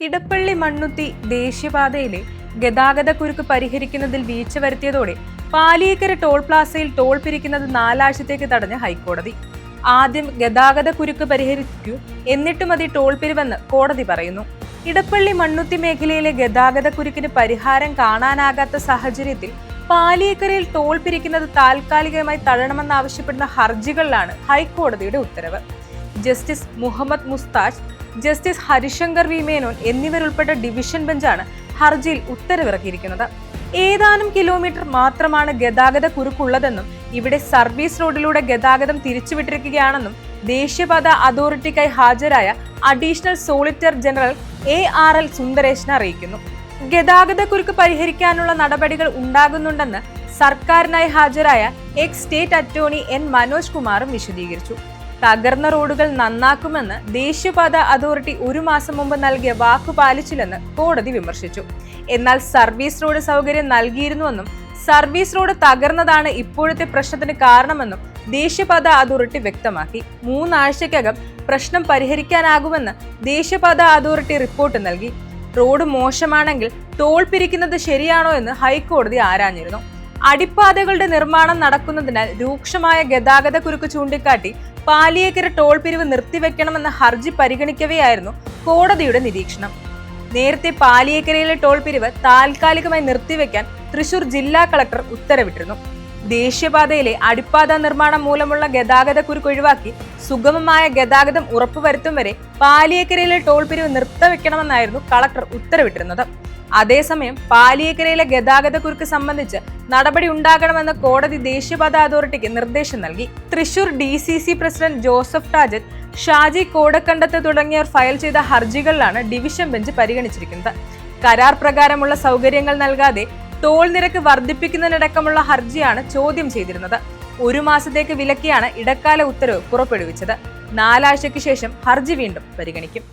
ഇടപ്പള്ളി മണ്ണുത്തി ദേശീയപാതയിലെ ഗതാഗതക്കുരുക്ക് പരിഹരിക്കുന്നതിൽ വീഴ്ച വരുത്തിയതോടെ പാലിയേക്കര ടോൾ പ്ലാസയിൽ ടോൾ പിരിക്കുന്നത് 4 ആഴ്ചത്തേക്ക് തടഞ്ഞ ഹൈക്കോടതി. ആദ്യം ഗതാഗതക്കുരുക്ക് പരിഹരിക്കൂ, എന്നിട്ട് മതി ടോൾ പിരിവെന്ന് കോടതി പറയുന്നു. ഇടപ്പള്ളി മണ്ണുത്തി മേഖലയിലെ ഗതാഗതക്കുരുക്കിന് പരിഹാരം കാണാനാകാത്ത സാഹചര്യത്തിൽ പാലിയേക്കരയിൽ ടോൾ പിരിക്കുന്നത് താൽക്കാലികമായി തള്ളണമെന്നാവശ്യപ്പെടുന്ന ഹർജികളിലാണ് ഹൈക്കോടതിയുടെ ഉത്തരവ്. ജസ്റ്റിസ് മുഹമ്മദ് മുസ്താജ്, ജസ്റ്റിസ് ഹരിശങ്കർ വി മേനോൻ എന്നിവരുൾപ്പെട്ട ഡിവിഷൻ ബെഞ്ചാണ് ഹർജിയിൽ ഉത്തരവിറക്കിയിരിക്കുന്നത്. ഏതാനും കിലോമീറ്റർ മാത്രമാണ് ഗതാഗത കുരുക്കുള്ളതെന്നും ഇവിടെ സർവീസ് റോഡിലൂടെ ഗതാഗതം തിരിച്ചുവിട്ടിരിക്കുകയാണെന്നും ദേശീയപാത അതോറിറ്റിക്കായി ഹാജരായ additional solicitor general ARL Sundaresan അറിയിക്കുന്നു. ഗതാഗത കുരുക്ക് പരിഹരിക്കാനുള്ള നടപടികൾ ഉണ്ടാകുന്നുണ്ടെന്ന് സർക്കാരിനായി ഹാജരായ X state attorney N Manoj കുമാറും വിശദീകരിച്ചു. തകർന്ന റോഡുകൾ നന്നാക്കുമെന്ന് ദേശീയപാത അതോറിറ്റി 1 മാസം മുമ്പ് നൽകിയ വാക്കു പാലിച്ചില്ലെന്ന് കോടതി വിമർശിച്ചു. എന്നാൽ സർവീസ് റോഡ് സൗകര്യം നൽകിയിരുന്നുവെന്നും സർവീസ് റോഡ് തകർന്നതാണ് ഇപ്പോഴത്തെ പ്രശ്നത്തിന് കാരണമെന്നും ദേശീയപാത അതോറിറ്റി വ്യക്തമാക്കി. 3 ആഴ്ചയ്ക്കകം പ്രശ്നം പരിഹരിക്കാനാകുമെന്ന് ദേശീയപാത അതോറിറ്റി റിപ്പോർട്ട് നൽകി. റോഡ് മോശമാണെങ്കിൽ ടോൾ പിരിക്കുന്നത് ശരിയാണോ എന്ന് ഹൈക്കോടതി ആരാഞ്ഞിരുന്നു. അടിപ്പാതകളുടെ നിർമ്മാണം നടക്കുന്നതിനാൽ രൂക്ഷമായ ഗതാഗത കുരുക്ക് ചൂണ്ടിക്കാട്ടി പാലിയേക്കര ടോൾ പിരിവ് നിർത്തിവെക്കണമെന്ന ഹർജി പരിഗണിക്കവെയായിരുന്നു കോടതിയുടെ നിരീക്ഷണം. നേരത്തെ പാലിയേക്കരയിലെ ടോൾ പിരിവ് താൽക്കാലികമായി നിർത്തിവെക്കാൻ തൃശൂർ ജില്ലാ കളക്ടർ ഉത്തരവിട്ടിരുന്നു. ദേശീയപാതയിലെ അടിപ്പാത നിർമ്മാണം മൂലമുള്ള ഗതാഗത കുരുക്ക് ഒഴിവാക്കി സുഗമമായ ഗതാഗതം ഉറപ്പുവരുത്തും വരെ പാലിയേക്കരയിലെ ടോൾ പിരിവ് നിർത്തിവെക്കണമെന്നായിരുന്നു കളക്ടർ ഉത്തരവിട്ടിരുന്നത്. അതേസമയം പാലിയേക്കരയിലെ ഗതാഗത കുരുക്ക് സംബന്ധിച്ച് നടപടി ഉണ്ടാകണമെന്ന് കോടതി ദേശീയപാത അതോറിറ്റിക്ക് നിർദ്ദേശം നൽകി. Thrissur DCC president Joseph ടാജറ്റ്, Shaji Kodakandath തുടങ്ങിയവർ ഫയൽ ചെയ്ത ഹർജികളിലാണ് ഡിവിഷൻ ബെഞ്ച് പരിഗണിച്ചിരിക്കുന്നത്. കരാർ പ്രകാരമുള്ള സൗകര്യങ്ങൾ നൽകാതെ ടോൾ നിരക്ക് വർദ്ധിപ്പിക്കുന്നതിനടക്കമുള്ള ഹർജിയാണ് ചോദ്യം ചെയ്തിരുന്നത്. 1 മാസത്തേക്ക് വിലക്കിയാണ് ഇടക്കാല ഉത്തരവ് പുറപ്പെടുവിച്ചത്. 4 ആഴ്ചയ്ക്ക് ശേഷം ഹർജി വീണ്ടും പരിഗണിക്കും.